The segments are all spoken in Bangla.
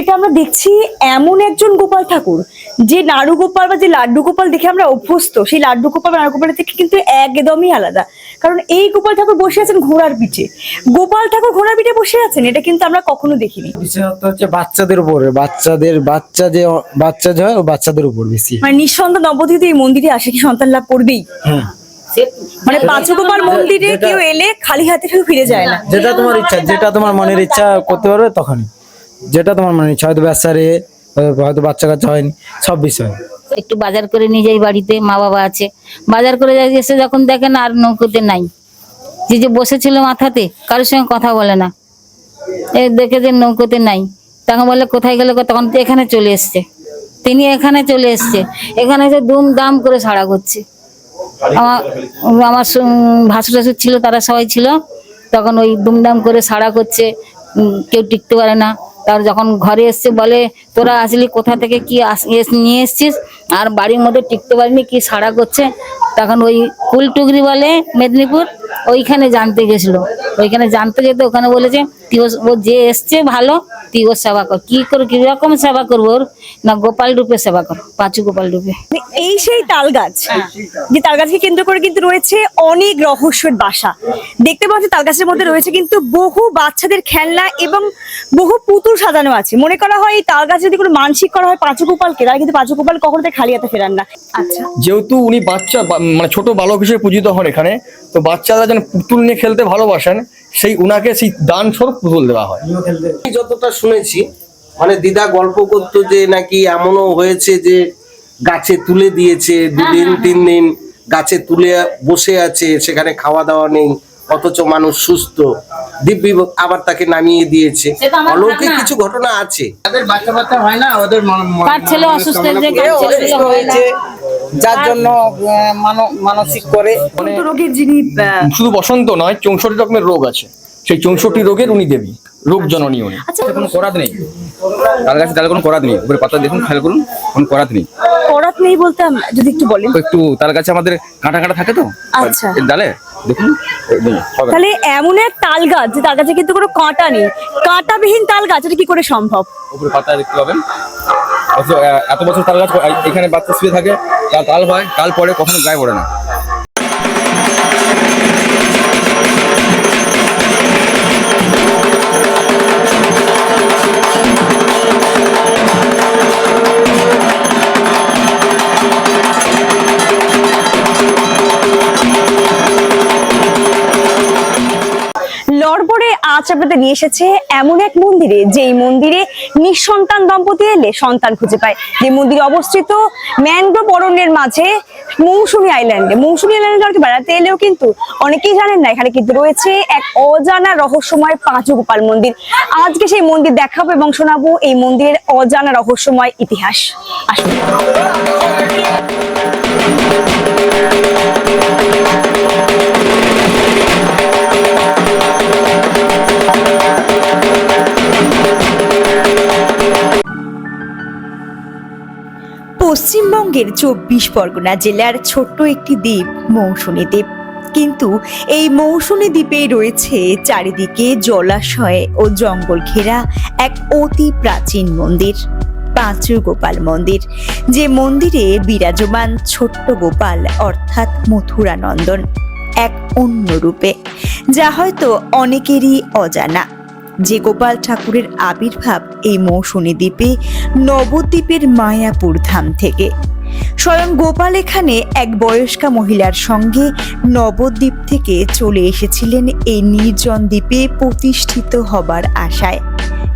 এটা আমরা দেখছি এমন একজন গোপাল ঠাকুর যে নাড়ু গোপাল বা যে লাড্ডু গোপাল দেখে আমরা অভ্যস্ত, সেই লাড্ডু গোপাল বা নাড়ু গোপালের থেকে কিন্তু একদমই আলাদা। কারণ এই গোপাল ঠাকুর বসে আছেন ঘোড়ার পিঠে। গোপাল ঠাকুর ঘোড়ার পিঠে বসে আছেন, এটা কিন্তু আমরা কখনো দেখিনি। বিশেষত হচ্ছে বাচ্চাদের উপরে, বাচ্চা যে হয় ও বাচ্চাদের উপর বেশি। মানে নিঃসন্তান দম্পতি এই মন্দিরে আসে কি সন্তান লাভ করবেই? মানে পাঁচগোপাল মন্দিরে কেউ এলে খালি হাতে ফিরে যায় না। যেটা তোমার ইচ্ছা, যেটা তোমার মনের ইচ্ছা করতে পারবে তখনই, যেটা তোমার মনের ইচ্ছা, হয়তো ব্যবসারে হয়তো বাচ্চা কাচ্চা হয়নি, সব বিষয়। একটু বাজার করে নিয়ে যাই, বাড়িতে মা বাবা আছে, বাজার করে এসে যখন দেখেন আর নৌকোতে নাই, যে বসেছিল মাথাতে কারোর সঙ্গে কথা বলে না, দেখে যে নৌকোতে নাই, তখন বলে কোথায় গেলে, তখন তো এখানে চলে এসছে, তিনি এখানে চলে এসছে, এখানে যে দুমদাম করে সাড়া করছে। আমার ভাসুর টাসুর ছিল, তারা সবাই ছিল, তখন ওই দুমদাম করে সাড়া করছে, কেউ টিকতে পারে না। তার যখন ঘরে এসছে বলে তোরা আসলি কোথা থেকে কি নিয়ে এসছিস, আর বাড়ির মধ্যে টিকতে পারিনি, কি সাড়া করছে। তখন ওই কুলটুগরি বলে মেদিনীপুর, ওইখানে জানতে গেছিল, ওইখানে জানতে যেতে ওখানে বলেছে তুই ও যে এসছে ভালো, তুই ওর সেবা কর। কি করে কিরকম সেবা করবো ওর, না গোপাল রূপে সেবা কর, পাঁচু গোপাল রূপে। এই সেই তাল গাছ, যে তাল গাছকে কেন্দ্র করে কিন্তু রয়েছে অনেক রহস্যের বাসা। দেখতে পাচ্ছি তাল গাছের মধ্যে রয়েছে কিন্তু বহু বাচ্চাদের খেলনা এবং বহু পুতুল সাজানো আছে। মনে করা হয় এই তাল গাছ যদি কোনো মানসিক করা হয় পাঁচু গোপালকে, তারা কিন্তু পাঁচু গোপাল কখনো তাই খালি হাতে ফেরান না। আচ্ছা, যেহেতু উনি বাচ্চা মানে ছোট বালক হিসেবে পূজিত হন এখানে, তো বাচ্চারা যেন পুতুল নিয়ে খেলতে ভালোবাসেন, সেই উনাকে সেই দান স্বরূপ পুতুল দেওয়া হয়। যতটা শুনেছি, মানে দিদা গল্প করতো যে নাকি এমনও হয়েছে যে গাছে তুলে দিয়েছে, 2 দিন 3 দিন গাছে তুলে বসে আছে, সেখানে খাওয়া দাওয়া নেই, অথচ মানুষ সুস্থ দিব্যি, আবার তাকে নামিয়ে দিয়েছে। অলৌকিক কিছু ঘটনা আছে। তাদের বাচ্চা বাচ্চা হয় না, ওদের কার ছেলে অসুস্থ হয়েছে, যার জন্য মানসিক করে রোগের যিনি শুধু বসন্ত নয়, 64 রকমের রোগ আছে, সেই 64 রোগের উনি দেবী, রোগ জননী উনি। আচ্ছা, কোনো করাত নেই তাল গাছে, তাহলে কোনো করাত নেই, উপরে পাতা দেখুন, খেয়াল করুন, কোনো করাত নেই। করাত নেই বলতে যদি একটু বলেন। একটু তাল গাছে আমাদের কাঁটা কাঁটা থাকে তো, আচ্ছা, ডালে দেখুন হবে। তাহলে এমন এক তাল গাছ যে তাল গাছে কিন্তু কোনো কাঁটা নেই, কাঁটাবিহীন তাল গাছ, এটা কি করে সম্ভব? উপরে পাতা দেখতে পাবেন, অথচ এত বছর তাল গাছ এখানে বাচ্চা শুয়ে থাকে, তার তাল হয়, তাল পরে কখনো গায়ে পড়ে না। লড়বড়ে আজ আপনাদের নিয়ে এসেছে এমন এক মন্দিরে, যেই মন্দিরে নিঃসন্তান দম্পতি এলে সন্তান খুঁজে পায়, যে মন্দিরে অবস্থিত ম্যানগ্রোভ অরণ্যের মাঝে মৌসুমী আইল্যান্ডে। মৌসুমী আইল্যান্ডে বেড়াতে এলেও কিন্তু অনেকেই জানেন না এখানে কিন্তু রয়েছে এক অজানা রহস্যময় পাঁচু গোপাল মন্দির। আজকে সেই মন্দির দেখাবো এবং শোনাবো এই মন্দিরের অজানা রহস্যময় ইতিহাস। আসুন। পশ্চিমবঙ্গের 24 পরগনা জেলার ছোট্ট একটি দ্বীপ মৌসুমী দ্বীপ, কিন্তু এই মৌসুমী দ্বীপে রয়েছে চারিদিকে জলাশয় ও জঙ্গল ঘেরা এক অতি প্রাচীন মন্দির, পাঁচু গোপাল মন্দির। যে মন্দিরে বিরাজমান ছোট্ট গোপাল অর্থাৎ মথুরানন্দন এক অন্য রূপে, যা হয়তো অনেকেরই অজানা। যে গোপাল ঠাকুরের আবির্ভাব এই মৌসুমী দ্বীপে নবদ্বীপের মায়াপুর ধাম থেকে। স্বয়ং গোপাল এখানে এক বয়স্কা মহিলার সঙ্গে নবদ্বীপ থেকে চলে এসেছিলেন এই নির্জন দ্বীপে প্রতিষ্ঠিত হবার আশায়।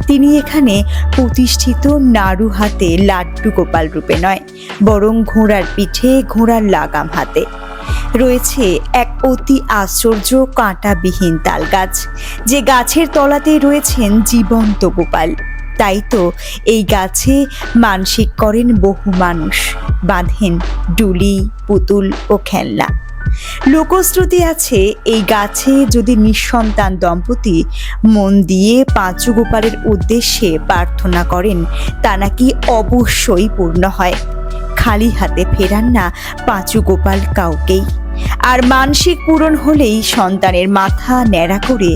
তিনি এখানে প্রতিষ্ঠিত নাড়ু হাতে লাড্ডু গোপাল রূপে নয়, বরং ঘোড়ার পিঠে ঘোড়ার লাগাম হাতে। রয়েছে এক অতি আশ্চর্য কাঁটাবিহীন তাল গাছ, যে গাছের তলাতে রয়েছেন জীবন্ত গোপাল। তাই তো এই গাছে মানসিক করেন বহু মানুষ, বাঁধেন ডুলি, পুতুল ও খেলনা। লোকশ্রুতি আছে এই গাছে যদি নিঃসন্তান দম্পতি মন দিয়ে পাঁচু গোপালের উদ্দেশ্যে প্রার্থনা করেন, তা নাকি অবশ্যই পূর্ণ হয়। খালি হাতে ফেরান না পাঁচু গোপাল কাউকেই। আর মানসিক পূরণ হলেই সন্তানের মাথা ন্যাড়া করে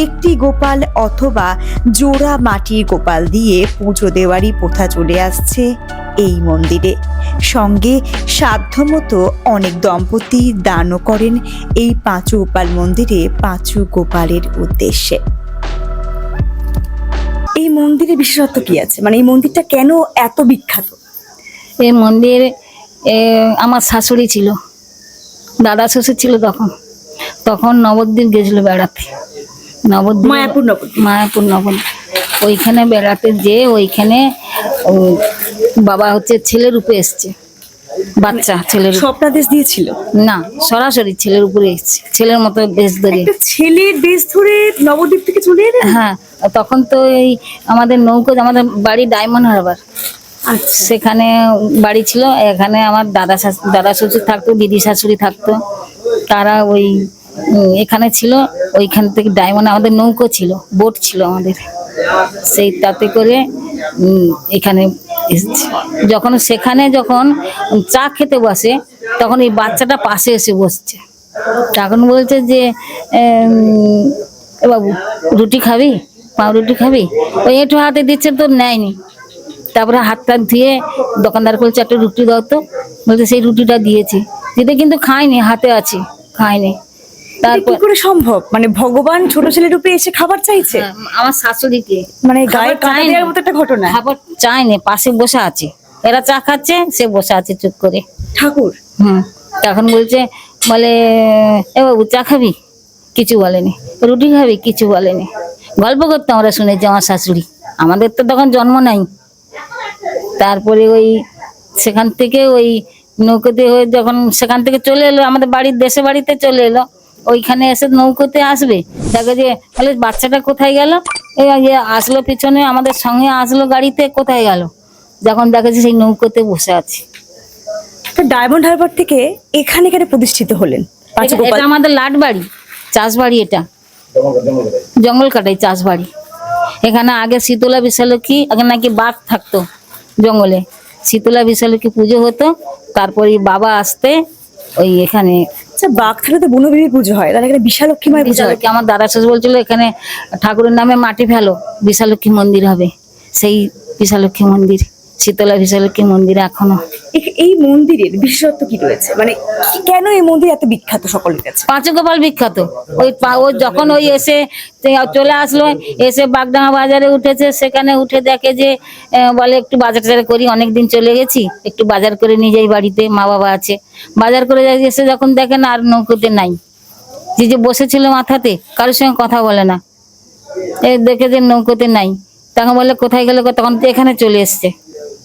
একটি গোপাল অথবা জোড়া মাটির গোপাল দিয়ে পুজো দেওয়ারই প্রথা চলে আসছে এই মন্দিরে। সঙ্গে সাধ্যমতো অনেক দম্পতি দানও করেন এই পাঁচু গোপাল মন্দিরে পাঁচু গোপালের উদ্দেশ্যে। এই মন্দিরের বিশেষত্ব কি আছে, মানে এই মন্দিরটা কেন এত বিখ্যাত? এই মন্দির আমার শাশুড়ি ছিল, দাদা শ্বশুর ছিল তখন নবদ্বীপ গেছিল বেড়াতে। নবদ্বীপ, মায়াপুর নবদ্বীপ, ওইখানে বেড়াতে যে ওইখানে বাবা হচ্ছে ছেলের উপরে এসছে, বাচ্চা ছেলের স্বপ্নাদেশ দিয়েছিল না, সরাসরি ছেলের উপরে এসছে, ছেলের মতো বেশ ধরে। একটা ছেলের বেশ ধরে নবদ্বীপ থেকে চলে এলেন? হ্যাঁ, তখন তো এই আমাদের নৌকো, আমাদের বাড়ি ডায়মন্ড হারবার, সেখানে বাড়ি ছিল। এখানে আমার দাদা শ্বশুর থাকতো, দিদি শাশুড়ি থাকতো, তারা ওই এখানে ছিল। ওইখান থেকে ডায়মন্ড আমাদের নৌকো ছিল, বোট ছিল আমাদের, সেই তাতে করে এখানে এসেছে। সেখানে যখন চা খেতে বসে তখন এই বাচ্চাটা পাশে এসে বসছে। তখন বলছে যে এ বাবু রুটি খাবি, পাউরুটি খাবি? ওই একটু হাতে দিচ্ছে তো নেয়নি। তারপরে হাতটা ধুয়ে দোকানদার বলছে একটা রুটি দাও তো, বলছে সেই রুটিটা দিয়েছি, দিতে কিন্তু খায়নি, হাতে আছে, খায়নি। তারপর কি করে সম্ভব, মানে ভগবান ছোট ছেলের উপরে এসে খাবার চাইছে? আমার শাশুড়িকে মানে গায়ে কাঁটা দেওয়ার মতো একটা ঘটনা। খাবার চায়নি, পাশে বসে আছে, এরা চা খাচ্ছে, সে বসে আছে চুপ করে। ঠাকুর তখন বলে এ বাবু চা খাবি? কিছু বলেনি। রুটি খাবি? কিছু বলেনি। গল্প করতে আমরা শুনেছি আমার শাশুড়ি, আমাদের তো তখন জন্ম নাই। তারপরে ওই সেখান থেকে ওই নৌকোতে হয়ে যখন সেখান থেকে চলে এলো আমাদের বাড়ির দেশে বাড়িতে চলে এলো, ওইখানে এসে নৌকোতে আসবে, দেখে যে বলে বাচ্চাটা কোথায় গেল? এই আসলো পিছনে আমাদের সঙ্গে আসলো গাড়িতে, কোথায় গেল? যখন দেখেছি সেই নৌকোতে বসে আছে। ডায়মন্ড হারবার থেকে এখানে কেন প্রতিষ্ঠিত হলেন? এটা আমাদের লাট বাড়ি, চাষ বাড়ি, এটা জঙ্গল কাটাই চাষ বাড়ি। এখানে আগে শীতলা বিশালক্ষী, আগে নাকি বাঘ থাকতো জঙ্গলে, শীতলা বিশালক্ষী পুজো হতো। তারপরে বাবা আসতে ওই এখানে বাঘ থাকলে তো বনদেবী পুজো হয়, তাহলে এখানে বিশালক্ষীময় পুজো হয়। আমার দাদা শ্বশুর বলছিল এখানে ঠাকুরের নামে মাটি ফেলো, বিশালক্ষী মন্দির হবে। সেই বিশালক্ষী মন্দির, শীতলা বিশালক্ষী মন্দির এখনো। এই মন্দিরের বিশেষত্ব কি রয়েছে, মানে কেন এই মন্দির এত বিখ্যাত সকলের কাছে? পাঁচু গোপাল বিখ্যাত। ও যখন ওই এসে চলে আসলো, এসে বাগডাঙ্গা বাজারে উঠেছে, সেখানে উঠে দেখে যে বলে একটু বাজার টাজার করি, অনেকদিন চলে গেছি, একটু বাজার করে নিয়ে যাই, বাড়িতে মা বাবা আছে। বাজার করে এসে যখন দেখেন আর নৌকোতে নাই, যে বসেছিল মাথাতে, কারোর সঙ্গে কথা বলে না, দেখে যে নৌকোতে নাই, তখন বলে কোথায় গেল? তখন এখানে চলে এসছে,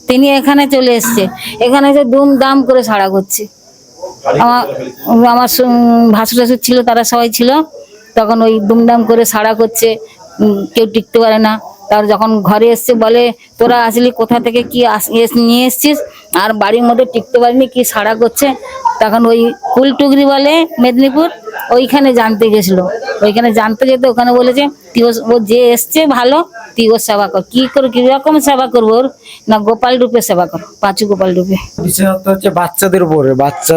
তিনি এখানে চলে এসছে, এখানে এসে দুম দাম করে সাড়া করছে। আমার ভাসুর টাসুর ছিল, তারা সবাই ছিল, তখন ওই দুমদাম করে সাড়া করছে, কেউ টিকতে পারে না। তারপর যখন ঘরে এসছে বলে তোরা আসলি কোথা থেকে, কি নিয়ে এসছিস? আর বাড়ির মধ্যে টিকতে পারিনি, কি সাড়া করছে। তখন ওই কুলটুগরি বলে মেদিনীপুর, ওইখানে জানতে গেছিল। ওইখানে জানতে যেতে ওখানে বলেছে তুই ও যে এসছে ভালো, তুই ওর সেবা কর। কি করে, কিরকম সেবা করবো? ওর না গোপাল রূপে সেবা কর, পাঁচু গোপাল রূপে। বিশেষত্ব হচ্ছে বাচ্চাদের উপরে, বাচ্চা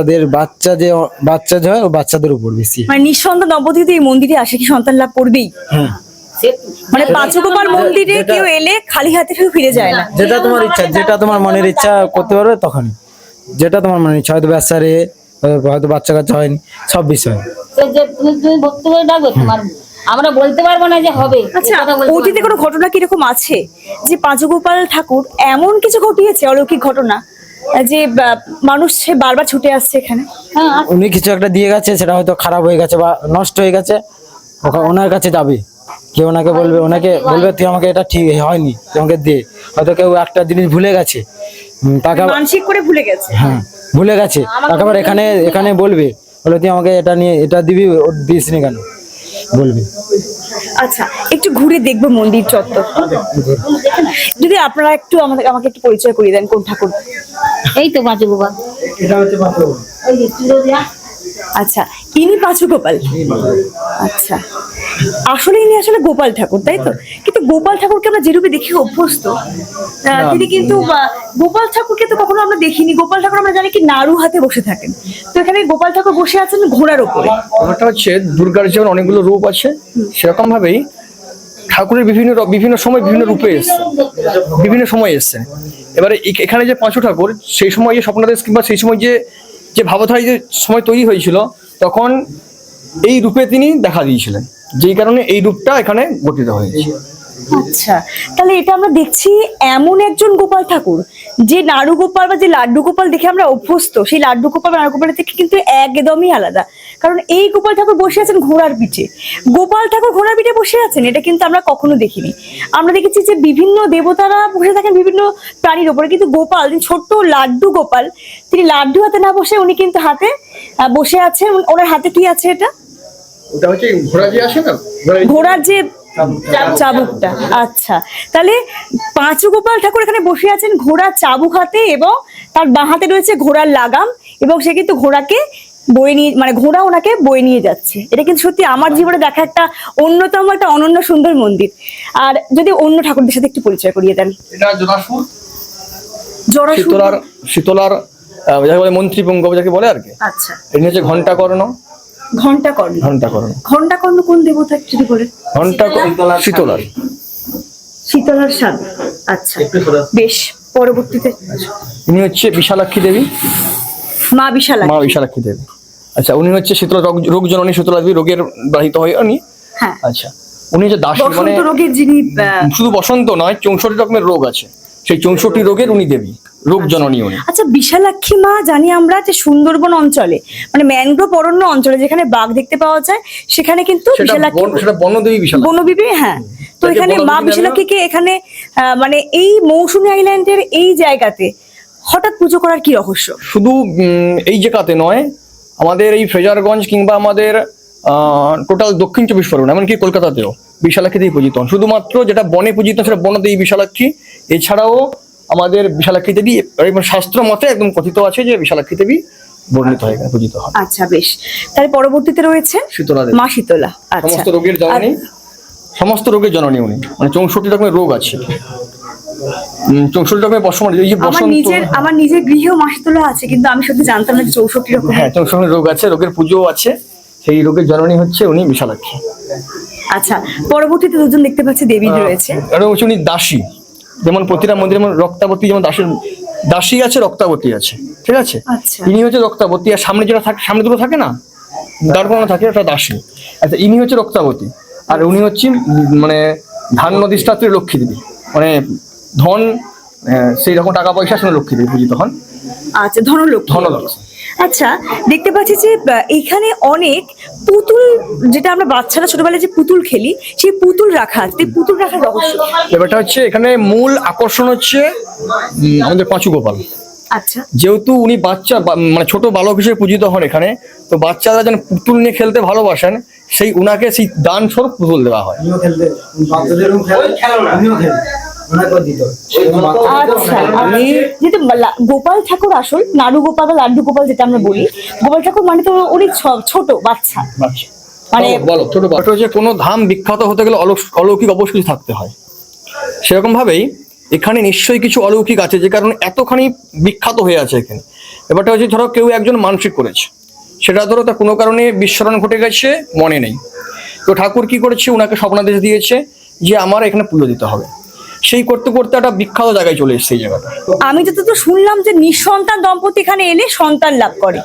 যে হয় ও বাচ্চাদের উপর বেশি। মানে নিঃসন্তান দম্পতি এই মন্দিরে আসে কি সন্তান লাভ করবেই? মানে পাঁচু গোপাল মন্দিরে কেউ এলে খালি হাতে ফিরে যায় না। যেটা তোমার ইচ্ছা, যেটা তোমার মনের ইচ্ছা করতে পারবে তখনই, যেটা তোমার মনের ইচ্ছা, হয়তো ব্যবসারে, হয়তো বাচ্চা কাচ্চা হয়নি, সব বিষয়। তুমি ভক্তি করে ডাকবে, তোমার আমরা বলতে পারবো না যে হবে। আচ্ছা, অতীতে কোনো ঘটনা কিরকম আছে যে পাঁচু গোপাল ঠাকুর এমন কিছু ঘটিয়েছে, অলৌকিক ঘটনা, যে মানুষ সে বারবার ছুটে আসছে এখানে? উনি কিছু একটা দিয়ে গেছে, সেটা হয়তো খারাপ হয়ে গেছে বা নষ্ট হয়ে গেছে, ওনার কাছে যাবে, কেউ ওনাকে বলবে তুই আমাকে এটা ঠিক হয়নি, তোমাকে দে। হয়তো কেউ একটা জিনিস ভুলে গেছে, তাকে মানসিক করে ভুলে গেছে, হ্যাঁ ভুলে গেছে, তাকে আবার এখানে বলবে তুই আমাকে এটা নিয়ে এটা দিবি, দিস নি কেন বলবে। আচ্ছা, একটু ঘুরে দেখবো মন্দির চত্বর। যদি আপনারা একটু আমাকে একটু পরিচয় করিয়ে দেন কোন ঠাকুর? এই তো পাঁচু গোপাল, এটা হচ্ছে আচ্ছা, ইনি পাঁচু গোপাল। আচ্ছা, আসলে ইনি আসলে গোপাল ঠাকুর, তাই তো? কিন্তু গোপাল ঠাকুরকে আমরা যেরূপে দেখি অভ্যস্ত, তিনি কিন্তু গোপাল ঠাকুরকে তো কখনো আমরা দেখিনি। গোপাল ঠাকুর আমরা জানি কি নাড়ু হাতে বসে থাকেন, তো এখানে গোপাল ঠাকুর বসে আছেন ঘোড়ার উপরে। ব্যাপারটা হচ্ছে দুর্গার যেমন অনেকগুলো রূপ আছে, সেরকম ভাবেই ঠাকুরের বিভিন্ন সময় বিভিন্ন রূপে এসছে, বিভিন্ন সময় এসছে। এবারে এখানে যে পাঁচু ঠাকুর, সেই সময় যে স্বপ্নাদেশ কিংবা সেই সময় যে যে ভাবধারা যে সময় তৈরি হয়েছিল, তখন এই রূপে তিনি দেখা দিয়েছিলেন, যেই কারণে এই রূপটা এখানে গঠিত হয়েছে। আচ্ছা, তাহলে এটা আমরা দেখছি এমন একজন গোপাল ঠাকুর যে নাড়ু গোপাল বা যে লাড্ডু গোপাল দেখে আমরা অভ্যস্ত, সেই লাড্ডু গোপাল বা নাড়ু গোপালের থেকে কিন্তু একদমই আলাদা। কারণ এই গোপাল ঠাকুর বসে আছেন ঘোড়ার পিঠে। গোপাল ঠাকুর ঘোড়ার পিঠে বসে আছেন, এটা কিন্তু আমরা কখনো দেখিনি। আমরা দেখেছি যে বিভিন্ন দেবতারা বসে থাকেন বিভিন্ন প্রাণীর উপরে, কিন্তু গোপাল, যিনি ছোট্ট লাড্ডু গোপাল, তিনি লাড্ডু হাতে না বসে উনি কিন্তু হাতে বসে আছেন। ওনার হাতে কি আছে? এটা ওটা হচ্ছে ঘোড়া যে আসে না, ঘোড়ার যে চাবুকটা। আচ্ছা, তাহলে পাঁচু গোপাল ঠাকুর এখানে বসে আছেন ঘোড়ার চাবুক হাতে, এবং তার বাঁ হাতে রয়েছে ঘোড়ার লাগাম, এবং সে কিন্তু ঘোড়াকে বয়ে নিয়ে, মানে ঘোড়া ওনাকে বয়ে নিয়ে যাচ্ছে। এটা কিন্তু সত্যি আমার জীবনে দেখা একটা অন্যতম একটা অনন্য সুন্দর মন্দির। আর যদি অন্য ঠাকুরদের সাথে একটু পরিচয় করিয়ে দেন। এটা জোড়াসুর, জোড়াসুর। শীতলার যাকে বলে মন্ত্রী পুঙ্গ যাকে বলে আর কি। আচ্ছা, এটি হচ্ছে ঘণ্টাকর্ণ। ঘণ্টাকর্ণ। ঘণ্টাকর্ণ, ঘণ্টাকর্ণ কোন দেবতা যদি বলে? শীতলার। শীতলার স্বামী। আচ্ছা, বেশ। পরবর্তীতে ইনি হচ্ছে বিশালাক্ষী দেবী, মা বিশালাক্ষী। মা বিশালাক্ষী দেবী। আচ্ছা, উনি হচ্ছে শীতলা রোগ জননী, শীতলা দেবী রোগের বাহিত হয় উনি। হ্যাঁ, আচ্ছা, উনি হচ্ছে দাসী, মানে বসন্ত রোগের যিনি শুধু বসন্ত নয়, 64 রকমের রোগ আছে, সেই 64 রোগের উনি দেবী, রোগ জননী উনি। আচ্ছা, বিশালাক্ষী মা জানি আমরা যে সুন্দরবন অঞ্চলে, মানে ম্যানগ্রোভ অরণ্য অঞ্চলে যেখানে বাঘ দেখতে পাওয়া যায়, সেখানে কিন্তু সেটা বনদেবী বিশালাক্ষী, বনবিবি। হ্যাঁ, তো তাকে এখানে মা বনবিবি বিশালাক্ষীকে এখানে মানে এই মৌসুমী আইল্যান্ডের এই জায়গাতে হঠাৎ পুজো করার কি রহস্য? শুধু এই জায়গাতে নয়, আমাদের এই ফ্রেজারগঞ্জ কিংবা আমাদের টোটাল দক্ষিণ 24 পরগনা, এমনকি কলকাতাতেও বিশালাক্ষী দেবী পূজিত হন। শুধুমাত্র যেটা বনে পূজিত সেটা বনদেবী বিশালাক্ষী। এছাড়াও আমাদের বিশালাক্ষী দেবী শাস্ত্র মতে একদম কথিত আছে যে বিশালাক্ষী দেবী বর্ণিত হয়, পূজিত হয়। আচ্ছা, বেশ। তাহলে পরবর্তীতে রয়েছে শীতলা দেবী, মা শীতলা। আচ্ছা, সমস্ত রোগের জননী, সমস্ত রোগের জননী উনি, মানে 64 রকমের রোগ আছে, 64 রকমের বসন্ত, এই যে বসন্ত। আমার নিজের গৃহেও মা শীতলা আছে, কিন্তু আমি সত্যি জানতাম না যে 64 রকম। হ্যাঁ, 64 রোগ আছে, রোগের পুজো আছে, সেই রোগের জননী হচ্ছে উনি বিশালাক্ষী। আচ্ছা, পরবর্তীতে দুজন দেখতে পাচ্ছি দেবী রয়েছে। আর হচ্ছে উনি দাসী, যেমন প্রতিটা মন্দিরে যেমন রক্তাবতী, যেমন দাসী আছে, রক্তাবতী আছে, ঠিক আছে? আচ্ছা। ইনি হচ্ছে রক্তাবতী, আর সামনে যেটা থাকে, সামনে দুটো থাকে না, দাঁড় করানো থাকে, ওটা দাসী। আচ্ছা, ইনি হচ্ছে রক্তাবতী, আর উনি হচ্ছে মানে ধান নদীষ্ঠাত্রী লক্ষ্মী দেবী, মানে ধন, সেই রকম টাকা পয়সা শুনে লক্ষ্মী দেবী পূজিত হন। আচ্ছা, ধনলক্ষ্মী। ধনলক্ষ্মী। আচ্ছা, দেখতে পাচ্ছি যে এখানে অনেক পুতুল, যেটা আমরা বাচ্চারা ছোটবেলায় যে পুতুল খেলি, সেই পুতুল রাখা আছে। পুতুল রাখার রহস্য? ব্যাপারটা হচ্ছে এখানে মূল আকর্ষণ হচ্ছে আমাদের পাঁচু গোপাল। আচ্ছা, যেহেতু উনি বাচ্চা, মানে ছোট বালক হিসেবে পূজিত হন এখানে, তো বাচ্চারা যেন পুতুল নিয়ে খেলতে ভালোবাসেন, সেই উনাকে সেই দান স্বরূপ পুতুল দেওয়া হয়। আচ্ছা। আমি যেহেতু গোপাল ঠাকুর আসল নাড়ু গোপাল বা লাড্ডু গোপাল যেটা আমরা বলি, গোপাল ঠাকুর মানে তো অনেক ছোট বাচ্চা, মানে বলো ছোট বাচ্চা হচ্ছে কোনো ধাম বিখ্যাত হতে গেলে অলৌকিক অবশ্যই কিছু থাকতে হয়। সেরকম ভাবেই এখানে নিশ্চয়ই কিছু অলৌকিক আছে, যে কারণে এতখানি বিখ্যাত হয়ে আছে এখানে। ব্যাপারটা হচ্ছে, ধরো কেউ একজন মানসিক করেছে, সেটা ধরো তার কোনো কারণে বিস্মরণ ঘটে গেছে, মনে নেই, তো ঠাকুর কি করেছে, উনাকে স্বপ্নাদেশ দিয়েছে যে আমার এখানে পুজো দিতে হবে। সেই করতে করতে একটা বিখ্যাত জায়গায় চলে এসেছে এই জায়গাটা। আমি যতদূর শুনলাম যে নিঃসন্তান দম্পতি এখানে এলে সন্তান লাভ করে।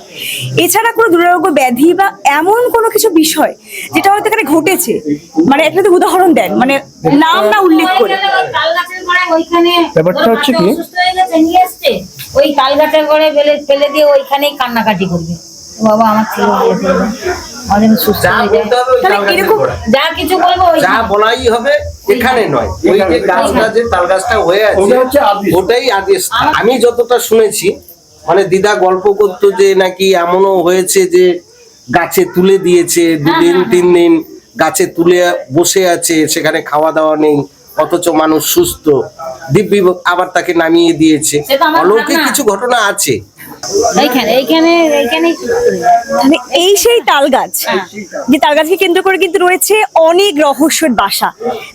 এছাড়া কোনো দুরারোগ্য ব্যাধি বা এমন কোনো কিছু বিষয় যেটা হয়তো এখানে ঘটেছে, মানে একটা তো উদাহরণ দেন, মানে নাম না উল্লেখ করে। ব্যাপারটা হচ্ছে কি, ওই তাল গাছের গোড়ায় ফেলে দিয়ে ওইখানেই কান্নাকাটি করবে, বাবা আমার ছেলে ভালো করবে, আমাদের সুস্থ হয়ে যায়। তাহলে এরকম যা কিছু বলবো যা বলাই হবে এখানে নয়, ওই যে গাছটা, যে তাল গাছটা হয়ে আছে, ওটাই আদি স্থান। আমি যতটা শুনেছি, মানে দিদা গল্প করতো যে নাকি এমনও হয়েছে যে গাছে তুলে দিয়েছে, 2 দিন 3 দিন গাছে তুলে বসে আছে, সেখানে খাওয়া দাওয়া নেই, অথচ মানুষ সুস্থ, দিব্যি, আবার তাকে নামিয়ে দিয়েছে। অলৌকিক কিছু ঘটনা আছে। এইখানে এইখানে এইখানেই মানে এই সেই তাল গাছ, যে তাল গাছকে কেন্দ্র করে কিন্তু রয়েছে অনেক রহস্যের বাসা।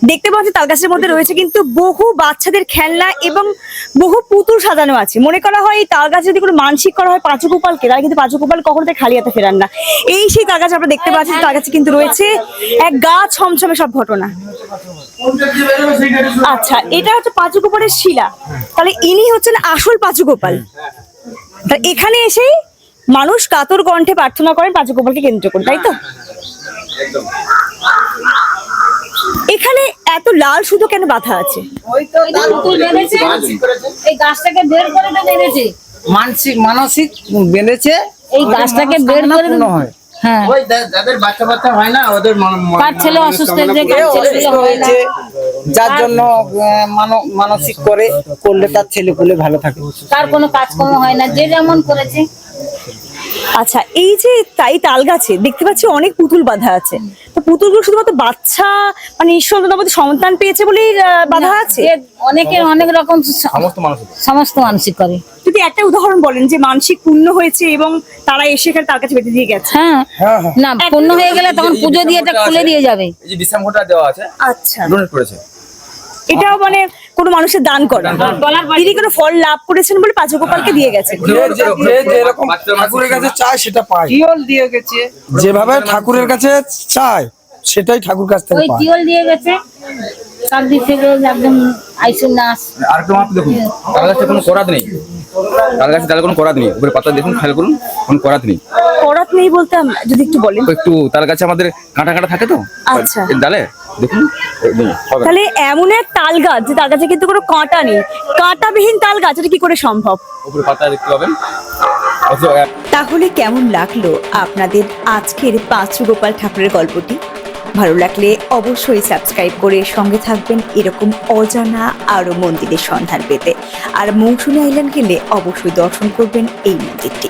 দেখতে পাচ্ছি তাল গাছের মধ্যে রয়েছে কিন্তু বহু বাচ্চাদের খেলনা এবং বহু পুতুল সাজানো আছে। মনে করা হয় এই তাল গাছ যদি কোনো মানসিক করা হয় পাঁচু গোপালকে, তারা কিন্তু পাঁচু গোপাল কখনো তাই খালি হাতে ফেরান না। এই সেই তাল গাছ আমরা দেখতে পাচ্ছি, তাল গাছে কিন্তু রয়েছে এক গা ছমছমে সব ঘটনা। আচ্ছা, এটা হচ্ছে পাঁচু গোপালের শিলা, তাহলে ইনি হচ্ছেন আসল পাঁচু গোপাল। তা এখানে এসেই মানুষ কাতর কণ্ঠে প্রার্থনা করেন পাঁচু গোপালকে কেন্দ্র করে, তাই তো? এখানে এত লাল সুতো কেন বাঁধা আছে? ওই তো এটা পুতুল বেঁধেছে, এই গাছটাকে বের করে তো বেঁধেছে, মানসিক বেঁধেছে, এই গাছটাকে বের করে হয়। হ্যাঁ, ওই যাদের বাচ্চা বাচ্চা হয় না, ওদের কার ছেলে অসুস্থ হয়েছে, কার ছেলেগুলো হয় না। যার জন্য মানসিক করলে তার ছেলে পুলে ভালো থাকে। কার কোনো কাজকর্ম হয় না, যে যেমন করেছে। আচ্ছা, এই যে তাই তাল গাছে দেখতে পাচ্ছি অনেক পুতুল বাঁধা আছে, তো পুতুলগুলো শুধুমাত্র বাচ্চা মানে ঈশ্বর আমাদের সন্তান পেয়েছে বলেই বাঁধা আছে? এ অনেকের অনেক রকম সমস্ত মানসিক করে। যদি একটা উদাহরণ বলেন যে মানসিক পূর্ণ হয়েছে এবং তারা এসে এখানে তার কাছে বেঁধে দিয়ে গেছে। হ্যাঁ, না পূর্ণ হয়ে গেলে তখন পুজো দিয়ে এটা খুলে দিয়ে যাবে। এই যে বিশ্রাম ঘরটা দেওয়া আছে, আচ্ছা, ডোনেট করেছে। এটাও মানে কোনো মানুষের দান করে, তিনি কোনো ফল লাভ করেছেন বলে পাঁচু গোপালকে দিয়ে গেছেন। যেরকম ঠাকুরের কাছে চায় সেটা পায়, টিওল দিয়ে গেছে, যেভাবে ঠাকুরের কাছে চায় সেটাই ঠাকুর কাছ থেকে ওই পায়। টিওল দিয়ে গেছে, সব দিক থেকে একদম আইসুন নাচ। আর একটু মাত্র দেখুন, তাল গাছটা কোনো করাত নেই, তাল গাছে ডালে কোনো করাত নেই, উপরে পাতা দেখুন, খেয়াল করুন, কোনো করাত নেই। করাত নেই বলতে যদি একটু বলেন। তো একটু তাল গাছে আমাদের কাঁটা কাঁটা থাকে তো আচ্ছা। এর ডালে, দেখুন নেই, হবে না। তাহলে এমন এক তাল গাছ যে তাল গাছে কিন্তু কোনো কাঁটা নেই, কাঁটাবিহীন তাল গাছ, এটা কি করে সম্ভব? উপরে পাতা দেখতে পাবেন। তাহলে কেমন লাগলো আপনাদের আজকের পাঁচু গোপাল ঠাকুরের গল্পটি? ভালো লাগলে অবশ্যই সাবস্ক্রাইব করে সঙ্গে থাকবেন এরকম অজানা আরো মন্দিরের সন্ধান পেতে। আর মৌসুমী আইল্যান্ড গেলে অবশ্যই দর্শন করবেন এই মন্দিরটি।